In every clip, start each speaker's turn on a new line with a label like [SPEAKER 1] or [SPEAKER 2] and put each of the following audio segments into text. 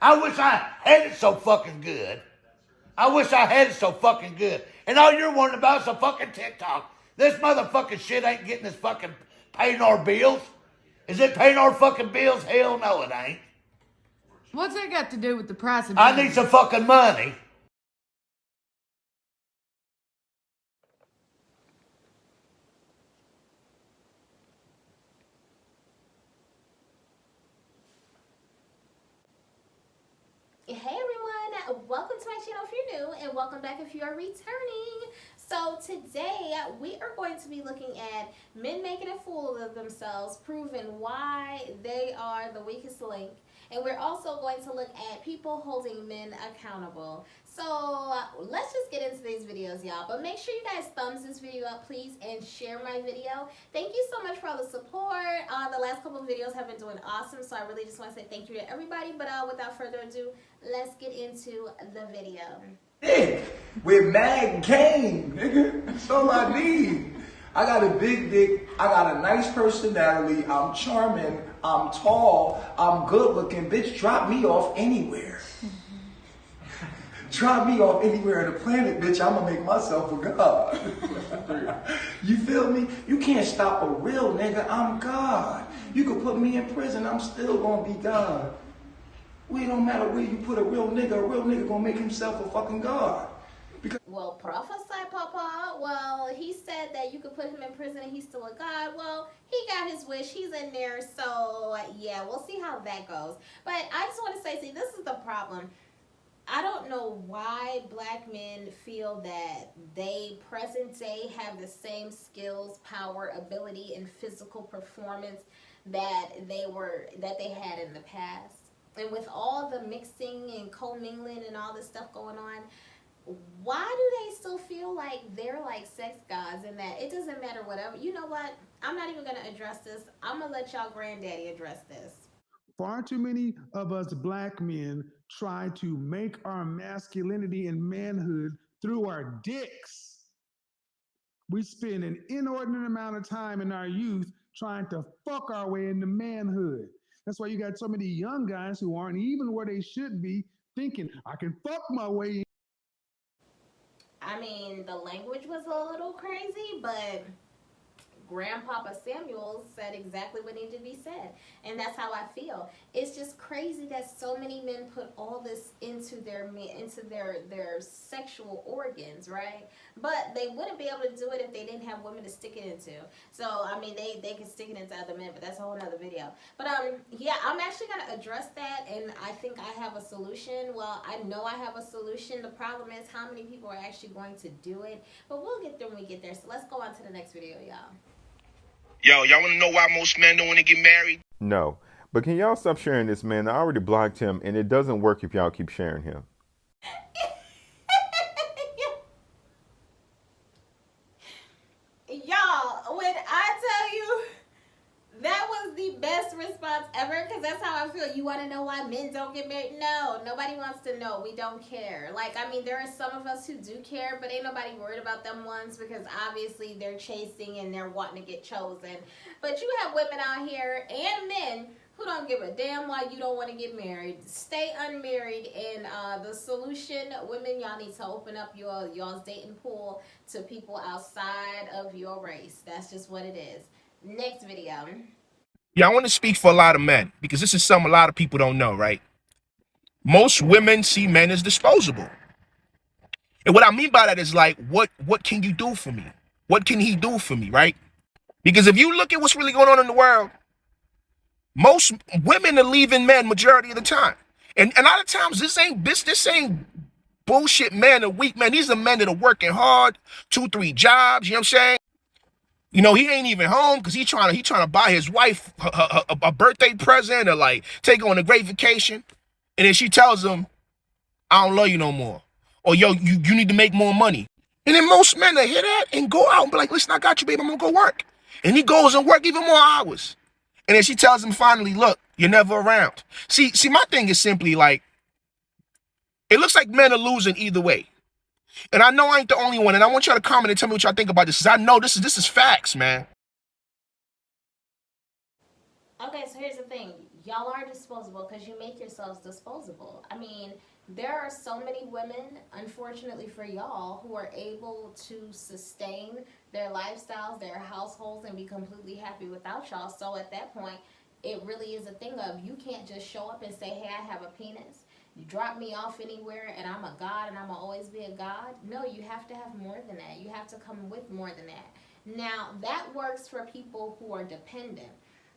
[SPEAKER 1] I wish I had it so fucking good. I wish I had it so fucking good. And all you're worrying about is a fucking TikTok. This motherfucking shit ain't getting us fucking paying our bills. Is it paying our fucking bills? Hell no, it ain't.
[SPEAKER 2] What's that got to do with the price of
[SPEAKER 1] I need some fucking money.
[SPEAKER 3] Hey everyone, welcome to my channel if you're new, and welcome back if you are returning. So today we are going to be looking at men making a fool of themselves, proving why they are the weakest link, and we're also going to look at people holding men accountable. So let's just get into these videos, y'all. But make sure you guys thumbs this video up, please, and share my video. Thank you so much for all the support. The last couple of videos have been doing awesome, so I really just want to say thank you to everybody. But without further ado, let's get into the video.
[SPEAKER 4] Dick with Mad Kane, nigga. That's all I need. I got a big dick. I got a nice personality. I'm charming. I'm tall. I'm good looking. Bitch, drop me off anywhere. Drop me off anywhere on the planet, bitch. I'm gonna make myself a god. You feel me? You can't stop a real nigga. I'm God. You could put me in prison. I'm still gonna be God. It don't matter where you put a real nigga gonna make himself a fucking god.
[SPEAKER 3] Well, prophesy, Papa. Well, he said that you could put him in prison and he's still a god. Well, he got his wish. He's in there. So, yeah, we'll see how that goes. But I just want to say, see, this is the problem. I don't know why black men feel that they present day have the same skills, power, ability, and physical performance that they had in the past. And with all the mixing and commingling and all this stuff going on, why do they still feel like they're like sex gods and that it doesn't matter whatever? You know what? I'm not even going to address this. I'm going to let y'all Granddaddy address this.
[SPEAKER 5] Far too many of us black men try to make our masculinity and manhood through our dicks. We spend an inordinate amount of time in our youth trying to fuck our way into manhood. That's why you got so many young guys who aren't even where they should be thinking, I can fuck my way in.
[SPEAKER 3] I mean, the language was a little crazy, but Grandpapa Samuel said exactly what needed to be said, and that's how I feel. It's just crazy that so many men put all this into their sexual organs, right? But they wouldn't be able to do it if they didn't have women to stick it into. So I mean, they can stick it into other men, but that's a whole nother video. But yeah, I'm actually gonna address that, and I think I have a solution. Well, I know I have a solution. The problem is how many people are actually going to do it, but we'll get there when we get there. So let's go on to the next video, y'all.
[SPEAKER 6] Yo, y'all want to know why most men don't want to get married?
[SPEAKER 7] No. But can y'all stop sharing this, man? I already blocked him, and it doesn't work if y'all keep sharing him.
[SPEAKER 3] Y'all, when I tell you that was the best response ever, because that's how I feel. You want to know why men don't get married? No, nobody wants to know. We don't care. Like, I mean, there are some of us who do care, but ain't nobody worried about them ones because obviously they're chasing and they're wanting to get chosen. But you have women out here and men who don't give a damn why you don't want to get married. Stay unmarried, and the solution, women, y'all need to open up y'all's dating pool to people outside of your race. That's just what it is. Next video.
[SPEAKER 6] Yeah, I want to speak for a lot of men because this is something a lot of people don't know, right? Most women see men as disposable. And what I mean by that is like, what can you do for me? What can he do for me, right? Because if you look at what's really going on in the world, most women are leaving men majority of the time. And a lot of times this ain't bullshit men or weak men. These are men that are working hard, 2-3 jobs, you know what I'm saying? You know, he ain't even home because he trying to buy his wife a birthday present or like take her on a great vacation. And then she tells him, I don't love you no more. Or yo, you need to make more money. And then most men that hear that and go out and be like, listen, I got you, babe, I'm gonna go work. And he goes and work even more hours. And then she tells him finally, look, you're never around. See, my thing is simply like, it looks like men are losing either way. And I know I ain't the only one, and I want y'all to comment and tell me what y'all think about this, because I know this is facts, man.
[SPEAKER 3] Okay, so here's the thing. y'all are disposable because you make yourselves disposable. I mean, there are so many women, unfortunately for y'all, who are able to sustain their lifestyles, their households, and be completely happy without y'all. So at that point, it really is a thing of you can't just show up and say, hey, I have a penis. You drop me off anywhere and I'm a god and I'm gonna always be a god. No, you have to have more than that. You have to come with more than that. Now, that works for people who are dependent.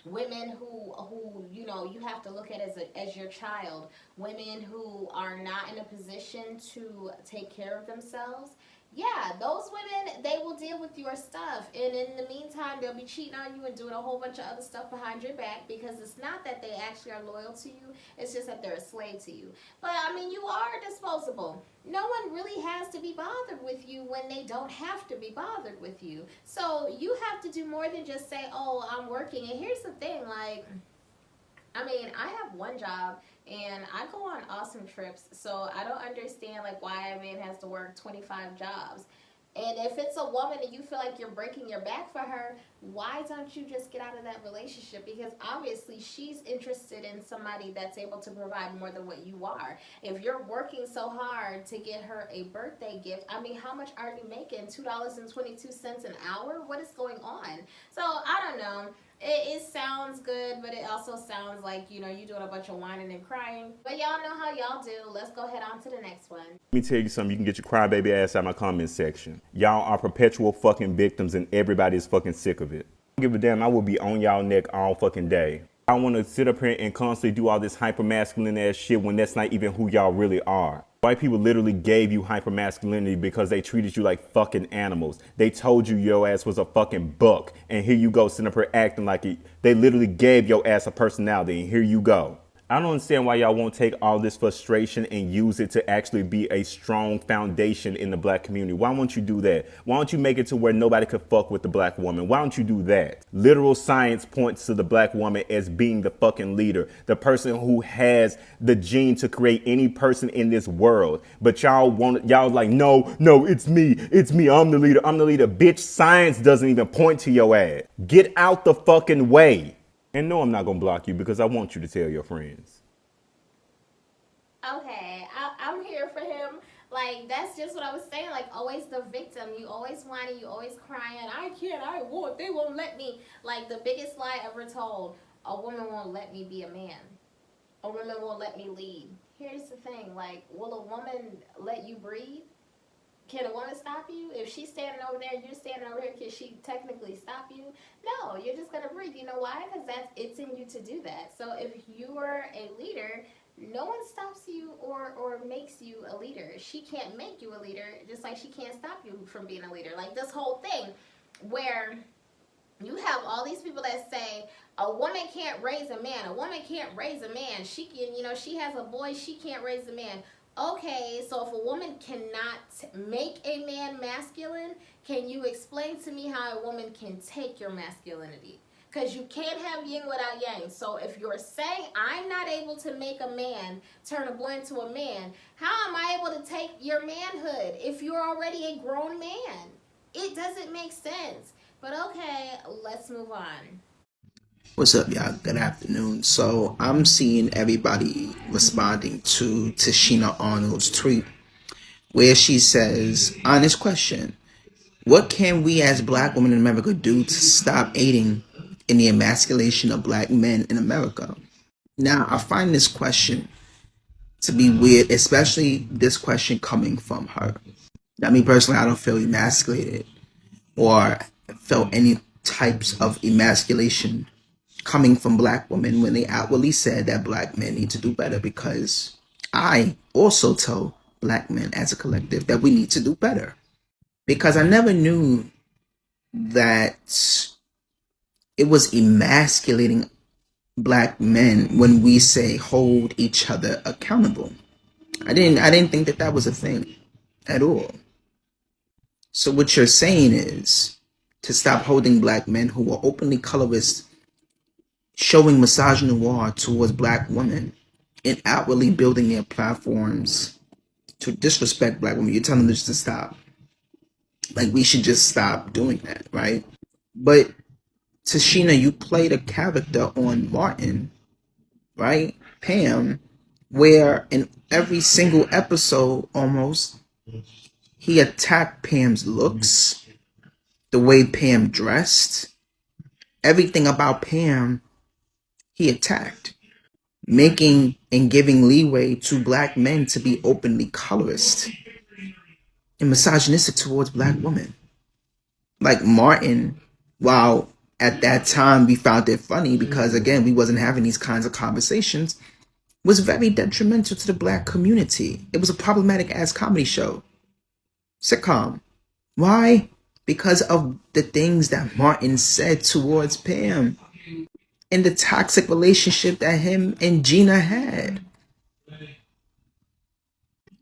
[SPEAKER 3] Women who you have to look at as your child. Women who are not in a position to take care of themselves. Yeah, those women, they will deal with your stuff. And in the meantime, they'll be cheating on you and doing a whole bunch of other stuff behind your back because it's not that they actually are loyal to you. It's just that they're a slave to you. But, I mean, you are disposable. No one really has to be bothered with you when they don't have to be bothered with you. So you have to do more than just say, oh, I'm working. And here's the thing, like, I mean, I have one job and I go on awesome trips, so I don't understand like why a man has to work 25 jobs. And if it's a woman and you feel like you're breaking your back for her, why don't you just get out of that relationship? Because obviously she's interested in somebody that's able to provide more than what you are. If you're working so hard to get her a birthday gift, I mean, how much are you making? $2.22 an hour? What is going on? So I don't know. It sounds good, but it also sounds like, you're doing a bunch of whining and crying. But y'all know how y'all do. Let's go ahead on to the next one.
[SPEAKER 7] Let me tell you something. You can get your crybaby ass out of my comment section. Y'all are perpetual fucking victims and everybody is fucking sick of it. I don't give a damn. I will be on y'all neck all fucking day. I want to sit up here and constantly do all this hyper masculine ass shit when that's not even who y'all really are. White people literally gave you hyper masculinity because they treated you like fucking animals. They told you your ass was a fucking buck. And here you go sitting up here acting like it. They literally gave your ass a personality and here you go. I don't understand why y'all won't take all this frustration and use it to actually be a strong foundation in the black community. Why won't you do that? Why don't you make it to where nobody could fuck with the black woman? Why don't you do that? Literal science points to the black woman as being the fucking leader, the person who has the gene to create any person in this world. But y'all like, no, it's me, I'm the leader, Bitch, science doesn't even point to your ass. Get out the fucking way. And no, I'm not going to block you because I want you to tell your friends.
[SPEAKER 3] Okay, I'm here for him. Like, that's just what I was saying. Like, always the victim. You always whining, you always crying. They won't let me. Like, the biggest lie ever told, a woman won't let me be a man. A woman won't let me lead. Here's the thing, like, will a woman let you breathe? Can a woman stop you? If she's standing over there and you're standing over here, can she technically stop you? No, you're just going to breathe. You know why? Because it's in you to do that. So if you are a leader, no one stops you or makes you a leader. She can't make you a leader, just like she can't stop you from being a leader. Like this whole thing where you have all these people that say a woman can't raise a man. A woman can't raise a man. She can, she has a boy. She can't raise a man. Okay, so if a woman cannot make a man masculine, can you explain to me how a woman can take your masculinity? Because you can't have yin without yang. So if you're saying I'm not able to make a man turn a boy into a man, how am I able to take your manhood if you're already a grown man? It doesn't make sense. But okay, let's move on.
[SPEAKER 8] What's up, y'all? Good afternoon. So I'm seeing everybody responding to Tashina Arnold's tweet where she says, honest question, what can we as black women in America do to stop aiding in the emasculation of black men in America? Now, I find this question to be weird, especially this question coming from her. Now, me personally, I don't feel emasculated or felt any types of emasculation coming from black women when they outwardly said that black men need to do better, because I also tell black men as a collective that we need to do better, because I never knew that it was emasculating black men when we say hold each other accountable. I didn't think that was a thing at all. So what you're saying is to stop holding black men who are openly colorist, showing misogynoir towards black women and outwardly building their platforms to disrespect black women. You're telling them just to stop. Like, we should just stop doing that, right? But Tashina, you played a character on Martin right? Pam, where in every single episode almost, he attacked Pam's looks, the way Pam dressed, everything about Pam, he attacked, making and giving leeway to black men to be openly colorist and misogynistic towards black women. Like Martin, while at that time we found it funny because again we wasn't having these kinds of conversations, was very detrimental to the black community. It was a problematic ass comedy show, sitcom. Why? Because of the things that Martin said towards Pam and the toxic relationship that him and Gina had.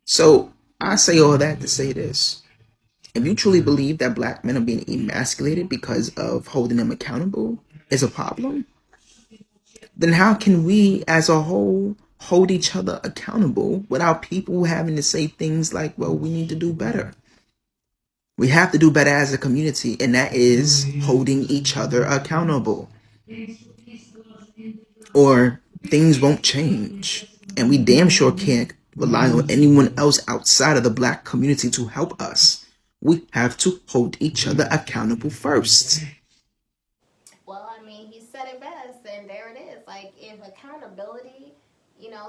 [SPEAKER 8] So I say all that to say this. If you truly believe that black men are being emasculated because of holding them accountable is a problem, then how can we as a whole hold each other accountable without people having to say things like, well, we need to do better? We have to do better as a community, and that is holding each other accountable. Or things won't change. And we damn sure can't rely on anyone else outside of the black community to help us. We have to hold each other accountable first.
[SPEAKER 3] Well, I mean, he said it best, and there it is. Like, if accountability,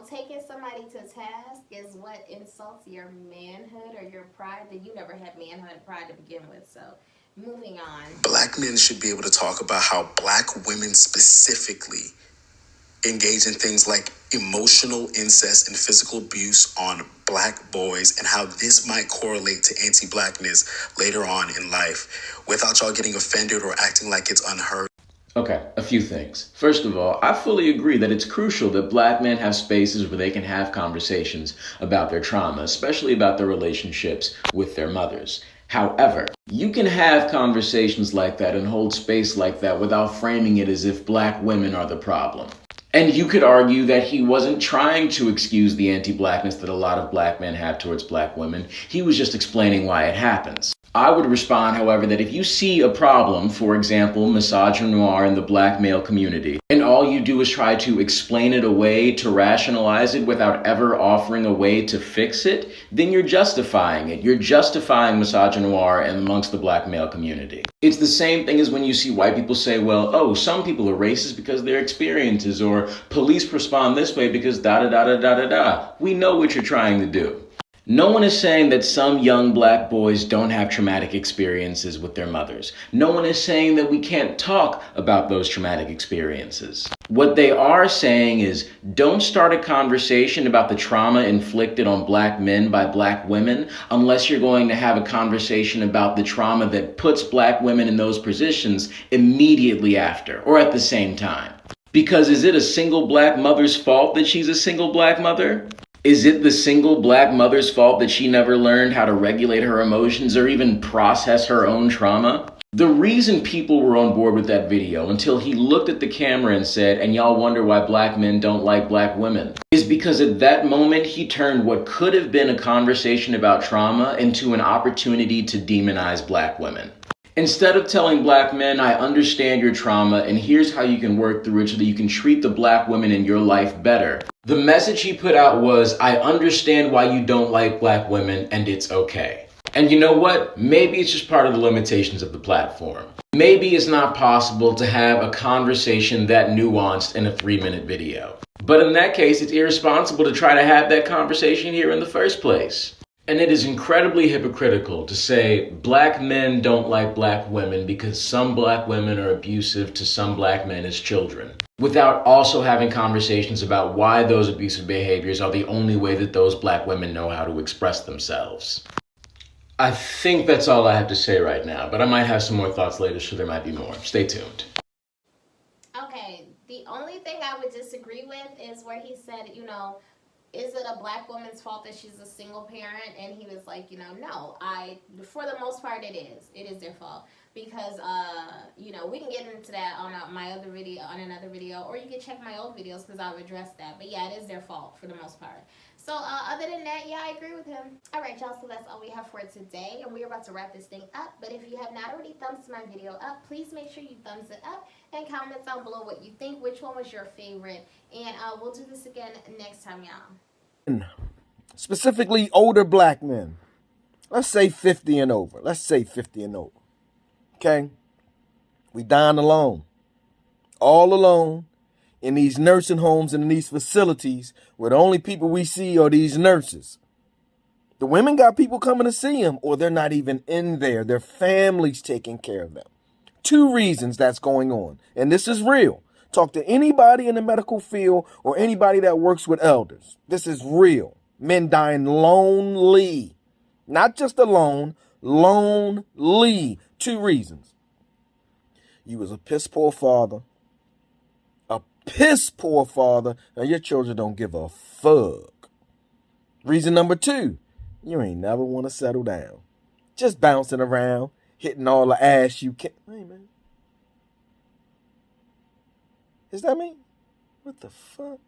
[SPEAKER 3] taking somebody to task is what insults your manhood or your pride, then you never had manhood and pride to begin with. So, moving on.
[SPEAKER 9] Black men should be able to talk about how black women specifically engage in things like emotional incest and physical abuse on black boys and how this might correlate to anti-blackness later on in life without y'all getting offended or acting like it's unheard.
[SPEAKER 10] Okay, a few things. First of all, I fully agree that it's crucial that black men have spaces where they can have conversations about their trauma, especially about their relationships with their mothers. However, you can have conversations like that and hold space like that without framing it as if black women are the problem. And you could argue that he wasn't trying to excuse the anti-blackness that a lot of black men have towards black women. He was just explaining why it happens. I would respond, however, that if you see a problem, for example, misogynoir in the black male community, and all you do is try to explain it away, to rationalize it without ever offering a way to fix it, then you're justifying it. You're justifying misogynoir amongst the black male community. It's the same thing as when you see white people say, well, oh, some people are racist because of their experiences, or police respond this way because da-da-da-da-da-da-da. We know what you're trying to do. No one is saying that some young black boys don't have traumatic experiences with their mothers. No one is saying that we can't talk about those traumatic experiences. What they are saying is, don't start a conversation about the trauma inflicted on black men by black women unless you're going to have a conversation about the trauma that puts black women in those positions immediately after or at the same time. Because is it a single black mother's fault that she's a single black mother? Is it the single black mother's fault that she never learned how to regulate her emotions or even process her own trauma? The reason people were on board with that video until he looked at the camera and said, and y'all wonder why black men don't like black women, is because at that moment he turned what could have been a conversation about trauma into an opportunity to demonize black women. Instead of telling black men, I understand your trauma and here's how you can work through it so that you can treat the black women in your life better, the message he put out was, I understand why you don't like black women and it's okay. And you know what? Maybe it's just part of the limitations of the platform. Maybe it's not possible to have a conversation that nuanced in a 3-minute video. But in that case, it's irresponsible to try to have that conversation here in the first place. And it is incredibly hypocritical to say black men don't like black women because some black women are abusive to some black men as children, without also having conversations about why those abusive behaviors are the only way that those black women know how to express themselves. I think that's all I have to say right now, but I might have some more thoughts later, so there might be more. Stay tuned.
[SPEAKER 3] Okay, the only thing I would disagree with is where he said, is it a black woman's fault that she's a single parent? And he was like, no, for the most part it is. It is their fault. because we can get into that on my other video, on another video, or you can check my old videos because I've addressed that. But yeah, it is their fault for the most part. So other than that, yeah, I agree with him. All right, y'all, so that's all we have for today, and we're about to wrap this thing up. But if you have not already thumbs my video up, please make sure you thumbs it up and comment down below what you think, which one was your favorite, and we'll do this again next time, y'all.
[SPEAKER 11] Specifically older black men. Let's say 50 and over. Let's say 50 and over. Okay? We dying alone. All alone in these nursing homes and in these facilities where the only people we see are these nurses. The women got people coming to see them, or they're not even in there. Their families taking care of them. 2 reasons that's going on. And this is real. Talk to anybody in the medical field or anybody that works with elders. This is real. Men dying lonely. Not just alone, lonely. 2 reasons. You was a piss poor father. A piss poor father. And your children don't give a fuck. Reason number 2. You ain't never want to settle down. Just bouncing around, hitting all the ass you can. Hey, man. Is that me? What the fuck?